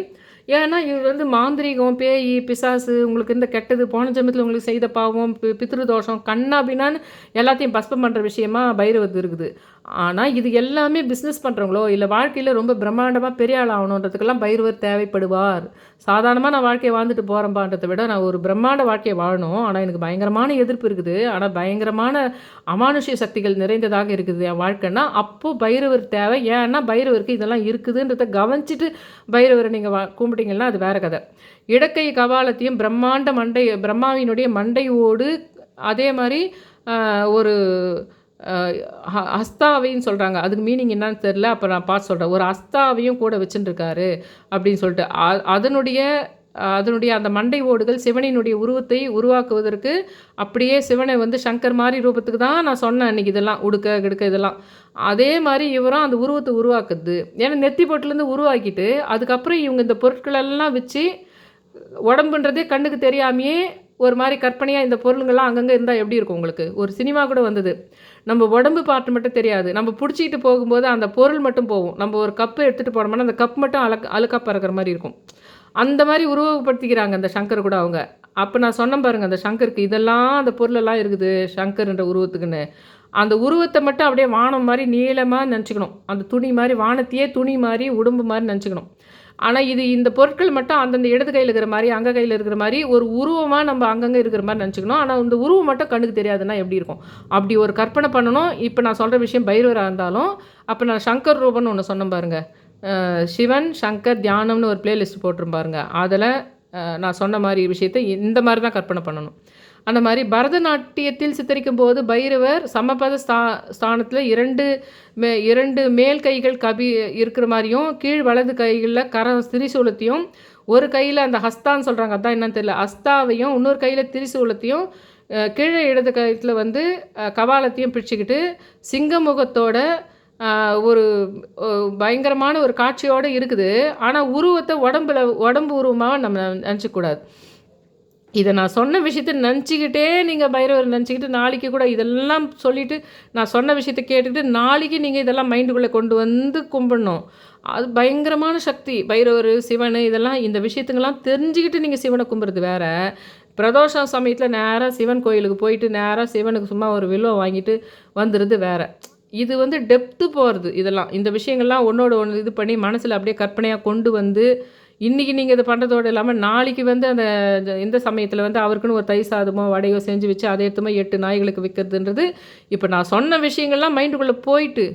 ஏன்னா இவர் வந்து மாந்திரிகம், பேய், பிசாசு, உங்களுக்கு இந்த கெட்டது போன ஜென்மத்தில் உங்களுக்கு செய்த பாவம், பித்ருதோஷம், கண்ணா பின்னான்னு எல்லாத்தையும் பஸ்பம் பண்ணுற விஷயமா பைரவர் இருக்குது. ஆனா, இது எல்லாமே பிசினஸ் பண்றவங்களோ, இல்ல வாழ்க்கையில ரொம்ப பிரம்மாண்டமா பெரிய ஆள் ஆவணுன்றதுக்கெல்லாம் பைரவர் தேவைப்படுவார். சாதாரணமா நான் வாழ்க்கைய வாழ்ந்துட்டு போறேன்பான்றத விட, நான் ஒரு பிரம்மாண்ட வாழ்க்கைய வாழணும். ஆனா, எனக்கு பயங்கரமான எதிர்ப்பு இருக்குது. ஆனா, பயங்கரமான அமானுஷ்ய சக்திகள் நிறைந்ததாக இருக்குது என் வாழ்க்கைன்னா, அப்போ பைரவர் தேவை. ஏன்னா, பைரவருக்கு இதெல்லாம் இருக்குதுன்றத கவனிச்சுட்டு பைரவர நீங்க கும்பிட்டீங்கன்னா, அது வேற கத. இடக்கை கபாலத்தையும் பிரம்மாவினுடைய மண்டை ஓடு, அதே மாரி ஒரு அ ஹஸ்தாவைன்னு சொல்றாங்க. அதுக்கு மீனிங் என்னான்னு தெரியல. அப்ப நான் பார்த்து சொல்றேன். ஒரு ஹஸ்தாவையும் கூட வச்சுட்டுருக்காரு அப்படின்னு சொல்லிட்டு. அதனுடைய அதனுடைய அந்த மண்டை ஓடுகள் சிவனினுடைய உருவத்தை உருவாக்குவதற்கு அப்படியே சிவனை வந்து சங்கர் மாரி ரூபத்துக்கு தான் நான் சொன்னேன் அன்னைக்கு இதெல்லாம். உடுக்க, கிடுக்க இதெல்லாம். அதே மாரி இவரும் அந்த உருவத்த உருவாக்குது. ஏன்னா நெத்தி பொட்டுலேருந்து உருவாக்கிட்டு, அதுக்கப்புறம் இவங்க இந்த பொருட்களெல்லாம் வச்சு உடம்புன்றதே கண்ணுக்கு தெரியாமயே ஒரு மாரி கற்பனையா இந்த பொருளுங்கள்லாம் அங்கங்க இருந்தா எப்படி இருக்கும் உங்களுக்கு? ஒரு சினிமா கூட வந்தது. நம்ம உடம்பு பார்ட் மட்டும் தெரியாது. நம்ம புடிச்சிட்டு போகும்போது அந்த பொருள் மட்டும் போகும். நம்ம ஒரு கப் எடுத்துட்டு போனோம்னா, அந்த கப் மட்டும் அழுக்கா பறக்கிற மாரி இருக்கும். அந்த மாரி உருவகப்படுத்திக்கிறாங்க அந்த சங்கர் கூட அவங்க. அப்ப நான் சொன்னேன் பாருங்க, அந்த சங்கருக்கு இதெல்லாம் அந்த பொருளெல்லாம் இருக்குது சங்கர்ன்ற உருவத்துக்குன்னு. அந்த உருவத்த மட்டும் அப்படியே வானம் மாரி நீளமா நெனச்சுக்கணும். அந்த துணி மாரி வானத்தையே துணி மாரி, உடும்பு மாரி நெனச்சுக்கணும். ஆனா, இந்த பொருட்கள் மட்டும் அந்தந்த இடது கையில இருக்கிற மாரி, அங்க கையில இருக்கிற மாரி, ஒரு உருவமா நம்ம அங்கங்க இருக்கிற மாரி நெனச்சுக்கணும். ஆனா, இந்த உருவம் மட்டும் கண்ணுக்கு தெரியாதுன்னா எப்படி இருக்கும்? அப்படி ஒரு கற்பனை பண்ணணும். இப்ப நான் சொல்ற விஷயம் பைரவரா இருந்தாலும், அப்ப நான் சங்கர் ரூபம்னு ஒண்ணு சொன்னேன் பாருங்க. சிவன், சங்கர் தியானம்னு ஒரு பிளேலிஸ்ட் போட்டிருப்பேன் பாருங்க. அதில நான் சொன்ன மாரி விஷயத்த இந்த மாரி தான் கற்பனை பண்ணணும். அந்த மாரி பரதநாட்டியத்தில் சித்தரிக்கும்போது பைரவர் சமபத ஸ்தானத்தில 2 மேல் கைகள் இருக்கிற மாரியும், கீழ் வலது கையில திரிசூலத்தையும், ஒரு கையில அந்த ஹஸ்தான்னு சொல்றாங்க. அதான் என்னன்னு தெரியல. ஹஸ்தாவையும், இன்னொரு கையில திரிசூலத்தையும், கீழே இடது கயத்துல வந்து கபாலத்தையும் பிடிச்சுக்கிட்டு, சிங்க முகத்தோட ஒரு பயங்கரமான ஒரு காட்சியோட இருக்குது. ஆனா, உருவத்த உடம்பு உருவமா நம்ம நெனச்சுக்கக்கூடாது. இத நான் சொன்ன விஷயத்த நெனச்சுக்கிட்டே நீங்க பைரவர் நெனச்சுக்கிட்டு, நாளைக்கு கூட இதெல்லாம் சொல்லிட்டு, நான் சொன்ன விஷயத்த கேட்டுட்டு, நாளைக்கு நீங்க இதெல்லாம் மைண்டுக்குள்ள கொண்டு வந்து கும்பிடணும். அது பயங்கரமான சக்தி. பைரவர், சிவனு இதெல்லாம் இந்த விஷயத்துங்கலாம் தெரிஞ்சுக்கிட்டு நீங்க சிவன கும்பிடுறது வேற. பிரதோஷம் சமயத்தில நேரா சிவன் கோயிலுக்கு போயிட்டு, நேரா சிவனுக்கு சும்மா ஒரு வில்வம் வாங்கிட்டு வந்துறது வேற. இது வந்து டெப்த்து போறது இதெல்லாம். இந்த விஷயங்கள்லாம் ஒண்ணோட ஒண்ணு இது பண்ணி மனசுல அப்படியே கற்பனையா கொண்டு வந்து, இன்னைக்கு நீங்க இத பண்றதோடு இல்லாம, நாளைக்கு வந்து அந்த இந்த சமயத்தில வந்து அவருக்குன்னு ஒரு தயிர் சாதமோ, வடையோ செஞ்சு வச்சு, அத எடுத்து போய் 8 நாய்களுக்கு விக்கிறதுன்றது, இப்ப நான் சொன்ன விஷயங்கள்லாம் மைண்டுக்குள்ள போயிட்டு,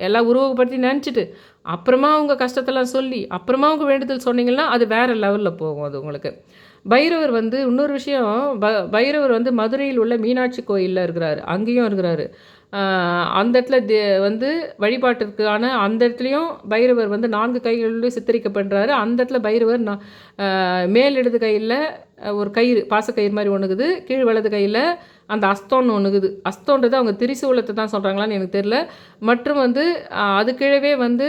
எல்லாம் உருவகப்படுத்தி நெனச்சுட்டு, அப்புறமா உங்க கஷ்டத்தெல்லாம் சொல்லி, அப்புறமா உங்க வேண்டுதல் சொன்னீங்கன்னா, அது வேற லெவல்ல போகும் அது உங்களுக்கு. பைரவர் வந்து இன்னொரு விஷயம், பைரவர் வந்து மதுரையில் உள்ள மீனாட்சி கோயில்ல இருக்கிறாரு. அங்கேயும் இருக்கிறாரு. அந்த இடத்துல வந்து வழிபாட்டிற்கான அந்த இடத்துலயும் பைரவர் வந்து 4 கைகளிலும் சித்தரிக்கப்படுறாரு. அந்த இடத்துல பைரவர் மேல் இடது கையில ஒரு கயிறு, பாசக்கயிறு மாரி ஒண்ணு இருக்குது. கீழ் வலது கையில அந்த அஸ்தம்னு ஒண்ணு இருக்குது. அஸ்தம்ன்றது அவங்க திரிசூலத்த தான் சொல்றாங்களான்னு எனக்கு தெரியல. மற்றும் வந்து அது கீழவே வந்து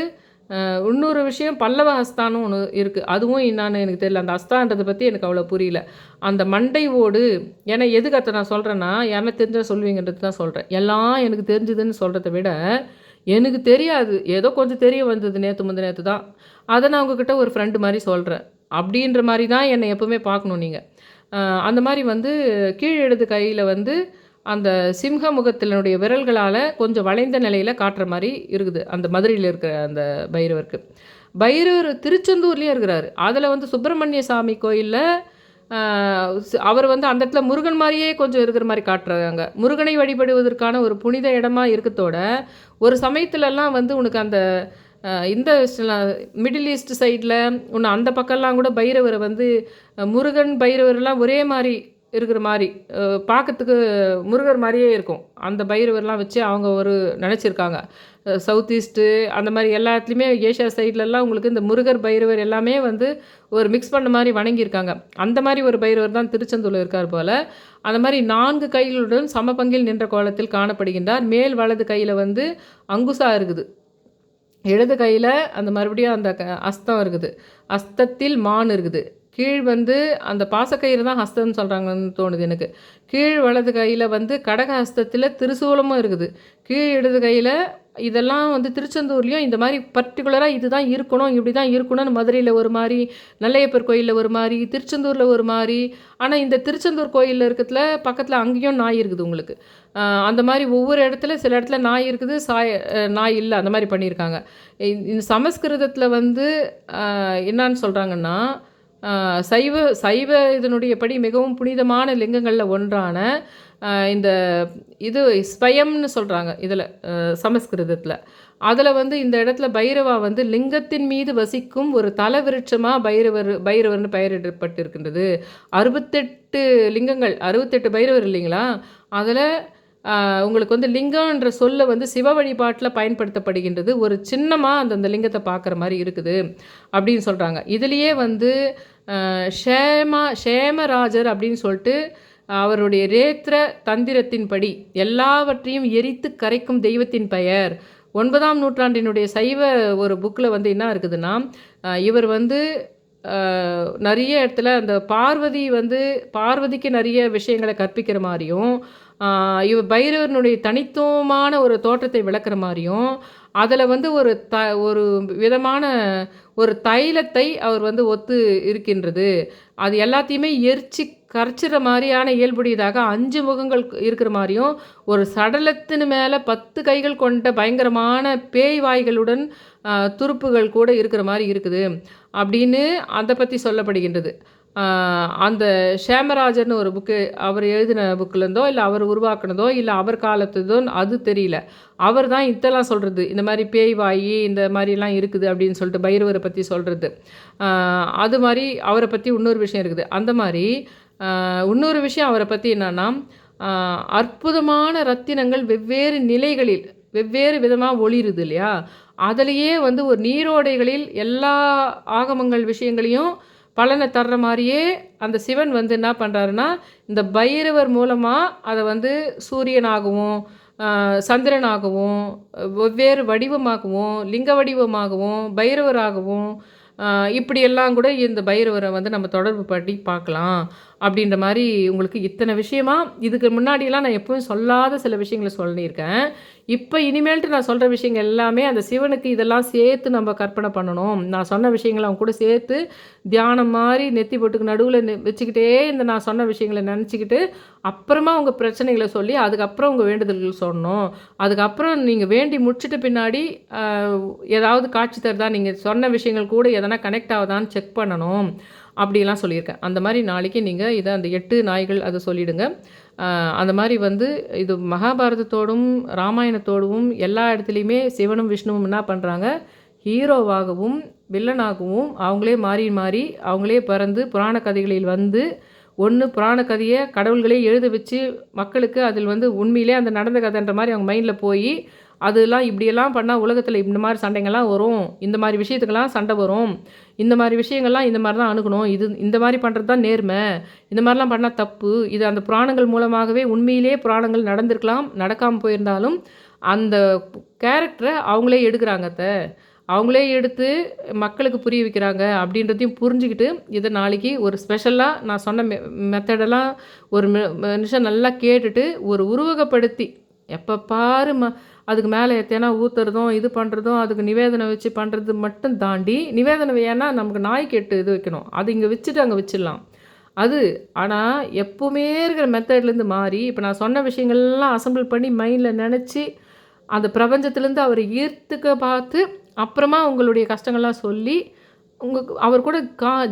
இன்னொரு விஷயம் பல்லவ ஹஸ்தான்னு ஒண்ணு இருக்கு. அதுவும் என்னான்னு எனக்கு தெரியல. அந்த ஹஸ்தான்றத பத்தி எனக்கு அவ்வளோ புரியல. அந்த மண்டை ஓடு, ஏன்னா எதுக்கு அத நான் சொல்றேன்னா, யாருன்னா தெரிஞ்சா சொல்லுவீங்கன்றது தான் சொல்றேன். எல்லாம் எனக்கு தெரிஞ்சுதுன்னு சொல்றத விட, எனக்கு தெரியாது. ஏதோ கொஞ்சம் தெரிய வந்தது நேத்து முந்தா நேத்து தான். அத நான் உங்ககிட்ட ஒரு ஃப்ரெண்டு மாரி சொல்றேன். அப்படின்ற மாரி தான் என்னை எப்பவுமே பார்க்கணும் நீங்க. அந்த மாரி வந்து கீழ் இடது கையில வந்து அந்த சிம்ஹ முகத்தினுடைய விரல்களால கொஞ்சம் வளைந்த நிலையில காட்டுற மாரி இருக்குது. அந்த மதுரையில இருக்கிற அந்த பைரவருக்கு. பைரவர் திருச்செந்தூர்லயும் இருக்கிறாரு. அதில வந்து சுப்பிரமணிய சாமி கோயில்ல அ அவர் வந்து அந்த இடத்துல முருகன் மாரியே கொஞ்சம் இருக்கிற மாரி காட்டுறாங்க. முருகனை வழிபடுவதற்கான ஒரு புனித இடமா இருக்கத்தோட, ஒரு சமயத்துலலாம் வந்து உனக்கு அந்த இந்த மிடில் ஈஸ்ட் சைட்ல இன்னும் அந்த பக்கம்லாம் கூட பைரவர வந்து முருகன், பைரவர்லாம் ஒரே மாரி இருக்கிற மாரி, பார்க்கறதுக்கு முருகர் மாரியே இருக்கும். அந்த பைரவர்லாம் வச்சு அவங்க ஒரு நெனச்சிருக்காங்க. சவுத் ஈஸ்ட்டு அந்த மாரி எல்லா இடத்துலயுமே ஏசியா சைட்லலாம் உங்களுக்கு இந்த முருகர், பைரவர் எல்லாமே வந்து ஒரு மிக்ஸ் பண்ண மாரி வணங்கியிருக்காங்க. அந்த மாரி ஒரு பைரவர் தான் திருச்செந்தூர்ல இருக்கார் போல. அந்த மாரி 4 கைகளுடன் சமபங்கில் நின்ற கோலத்தில் காணப்படுகின்றார். மேல் வலது கையில வந்து அங்குசா இருக்குது. இடது கையில அந்த மறுபடியும் அந்த அஸ்தம் இருக்குது. அஸ்தத்தில் மான் இருக்குது. கீழ் வந்து அந்த பாசக்கயிறு தான் ஹஸ்தம்னு சொல்கிறாங்கன்னு தோணுது எனக்கு. கீழ் வலது கையில் வந்து கடகஹஸ்தத்தில் திரிசூலமும் இருக்குது. கீழ் இடது கையில் இதெல்லாம் வந்து திருச்செந்தூர்லேயும் இந்த மாதிரி பர்டிகுலராக இதுதான் இருக்கணும், இப்படி தான் இருக்கணும்னு மதுரையில் ஒரு மாதிரி, நெல்லையப்பர் கோயிலில் ஒரு மாதிரி, திருச்செந்தூரில் ஒரு மாதிரி. ஆனால் இந்த திருச்செந்தூர் கோயிலில் இருக்கிறதுல பக்கத்தில் அங்கேயும் நாய் இருக்குது உங்களுக்கு. அந்த மாதிரி ஒவ்வொரு இடத்துல சில இடத்துல நாய் இருக்குது, நாய் இல்லை, அந்த மாதிரி பண்ணியிருக்காங்க. இந்த சமஸ்கிருதத்தில் வந்து என்னான்னு சொல்கிறாங்கன்னா, சைவ சைவ இதனுடைய படி மிகவும் புனிதமான லிங்கங்களில் ஒன்றான இந்த இது ஸ்வயம்னு சொல்கிறாங்க இதில் சமஸ்கிருதத்தில். அதில் வந்து இந்த இடத்துல பைரவா வந்து லிங்கத்தின் மீது வசிக்கும் ஒரு தல விருட்சமாக பைரவர்னு பெயரிடப்பட்டிருக்கின்றது. 68 லிங்கங்கள், 68 பைரவர் இல்லைங்களா? அதில் உங்களுக்கு வந்து லிங்கம்ன்ற சொல்ல வந்து சிவ வழிபாட்டில் பயன்படுத்தப்படுகின்றது. ஒரு சின்னமாக அந்த லிங்கத்தை பார்க்குற மாதிரி இருக்குது அப்படின்னு சொல்கிறாங்க. இதுலேயே வந்து ஷேமராஜர் அப்படின்னு சொல்லிட்டு அவருடைய ரேத்திர தந்திரத்தின்படி எல்லாவற்றையும் எரித்து கரைக்கும் தெய்வத்தின் பெயர். 9ஆம் நூற்றாண்டினுடைய சைவ ஒரு புக்கில் வந்து என்ன இருக்குதுன்னா, இவர் வந்து நிறைய இடத்துல அந்த பார்வதிக்கு நிறைய விஷயங்களை கற்பிக்கிற மாதிரியும், இவர் பைரவனுடைய தனித்துவமான ஒரு தோற்றத்தை விளக்குற மாதிரியும், அதில் வந்து ஒரு விதமான ஒரு தைலத்தை அவர் வந்து ஒத்து இருக்கின்றது. அது எல்லாத்தையுமே எரிச்சு கரைச்சிற மாதிரியான இயல்புடையதாக 5 முகங்கள் இருக்கிற மாதிரியும், ஒரு சடலத்தின் மேலே 10 கைகள் கொண்ட பயங்கரமான பேய் வாய்களுடன் துருப்புகள் கூட இருக்கிற மாதிரி இருக்குது அப்படின்னு அதை பற்றி சொல்லப்படுகின்றது. அந்த ஷேமராஜர்னு ஒரு புக்கு அவர் எழுதின புக்கிலேருந்தோ இல்லை அவர் உருவாக்குனதோ இல்லை அவர் காலத்துதோ அது தெரியல. அவர் தான் இதெல்லாம் சொல்கிறது, இந்த மாதிரி பேய் வாயி இந்த மாதிரிலாம் இருக்குது அப்படின்னு சொல்லிட்டு பைரவரை பற்றி சொல்கிறது. அது மாதிரி அவரை பற்றி இன்னொரு விஷயம் இருக்குது. அந்த மாதிரி இன்னொரு விஷயம் அவரை பற்றி என்னென்னா, அற்புதமான ரத்தினங்கள் வெவ்வேறு நிலைகளில் வெவ்வேறு விதமாக ஒளிருது இல்லையா? அதிலேயே வந்து ஒரு நீரோடைகளில் எல்லா ஆகமங்கள் விஷயங்களையும் பலனை தர்ற மாதிரியே அந்த சிவன் வந்து என்ன பண்ணுறாருன்னா, இந்த பைரவர் மூலமாக அதை வந்து சூரியனாகவும் சந்திரனாகவும் வெவ்வேறு வடிவமாகவும் லிங்க வடிவமாகவும் பைரவராகவும் இப்படியெல்லாம் கூட இந்த பைரவரை வந்து நம்ம தொடர்பு படுத்தி பார்க்கலாம் அப்படின்ற மாதிரி உங்களுக்கு இத்தனை விஷயமா இதுக்கு முன்னாடியெல்லாம் நான் எப்பவும் சொல்லாத சில விஷயங்களை சொல்லியிருக்கேன். இப்போ இனிமேல்ட்டு நான் சொல்கிற விஷயங்கள் எல்லாமே அந்த சிவனுக்கு இதெல்லாம் சேர்த்து நம்ம கற்பனை பண்ணணும். நான் சொன்ன விஷயங்களை அவங்க கூட சேர்த்து தியானம் மாதிரி நெத்தி போட்டுக்கு நடுவில் வச்சுக்கிட்டே இந்த நான் சொன்ன விஷயங்களை நினச்சிக்கிட்டு அப்புறமா உங்கள் பிரச்சனைகளை சொல்லி அதுக்கப்புறம் உங்கள் வேண்டுதல்கள் சொல்லணும். அதுக்கப்புறம் நீங்கள் வேண்டி முடிச்சிட்ட பின்னாடி ஏதாவது காட்சி தருதா, நீங்கள் சொன்ன விஷயங்கள் கூட எதனா கனெக்ட் ஆகுதான்னு செக் பண்ணணும் அப்படிலாம் சொல்லியிருக்கேன். அந்த மாதிரி நாளைக்கு நீங்கள் இதை அந்த 8 நாய்கள் அதை சொல்லிவிடுங்க. அந்த மாதிரி வந்து இது மகாபாரதத்தோடும் ராமாயணத்தோடும் எல்லா இடத்துலையுமே சிவனும் விஷ்ணுவும் என்ன பண்ணுறாங்க, ஹீரோவாகவும் வில்லனாகவும் அவங்களே மாறி மாறி அவங்களே பிறந்து புராண கதைகளில் வந்து புராண கதையை கடவுள்களே எழுத வச்சு மக்களுக்கு அதில் வந்து உண்மையிலே அந்த நடந்த கதைன்ற மாதிரி அவங்க மைண்டில் போய் அதெல்லாம் இப்படியெல்லாம் பண்ணால் உலகத்தில் இந்த மாதிரி சண்டைங்கள்லாம் வரும், இந்த மாதிரி விஷயத்துக்கெல்லாம் சண்டை வரும், இந்த மாதிரி விஷயங்கள்லாம் இந்த மாதிரி தான் அணுகணும், இந்த மாதிரி பண்ணுறது தான் நேர்மை, இந்த மாதிரிலாம் பண்ணால் தப்பு. இது அந்த புராணங்கள் மூலமாகவே உண்மையிலே புராணங்கள் நடந்திருக்கலாம், நடக்காமல் போயிருந்தாலும் அந்த கேரக்டரை அவங்களே எடுக்கிறாங்க, அவங்களே எடுத்து மக்களுக்கு புரிய வைக்கிறாங்க அப்படின்றதையும் புரிஞ்சுக்கிட்டு இதை நாளைக்கு ஒரு ஸ்பெஷலாக நான் சொன்ன மெத்தடெல்லாம் ஒரு நிமிஷம் நல்லா கேட்டுட்டு ஒரு உருவகப்படுத்தி எப்போ பாரு அதுக்கு மேலே எத்தனை ஊற்றுறதும் இது பண்ணுறதும் அதுக்கு நிவேதனை வச்சு பண்ணுறது மட்டும் தாண்டி, நிவேதனை ஏன்னா நமக்கு நாய்க்கு 8 இது வைக்கணும், அது இங்கே வச்சுட்டு அங்கே வச்சிடலாம் அது. ஆனால் எப்போவுமே இருக்கிற மெத்தட்லேருந்து மாறி இப்போ நான் சொன்ன விஷயங்கள்லாம் அசம்பிள் பண்ணி மைண்டில் நினச்சி அந்த பிரபஞ்சத்துலேருந்து அவரை ஈர்த்துக்க பார்த்து அப்புறமா உங்களுடைய கஷ்டங்கள்லாம் சொல்லி அவர் கூட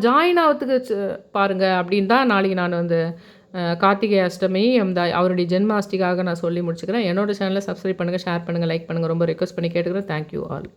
ஜாயின் ஆகிறதுக்கு பாருங்கள் அப்படின்னு தான் நாளைக்கு நான் வந்து கார்த்திகை அஷ்டமி அந்த அவருடைய ஜென்மாஷ்டிக்காக நான் சொல்லி முடிச்சுக்கிறேன். என்னோடய சேனலை சப்ஸ்கிரைப் பண்ணுங்கள், ஷேர் பண்ணுங்கள், லைக் பண்ணுங்கள். ரொம்ப ரெக்வஸ்ட் பண்ணி கேட்டுக்கிறேன். Thank you all.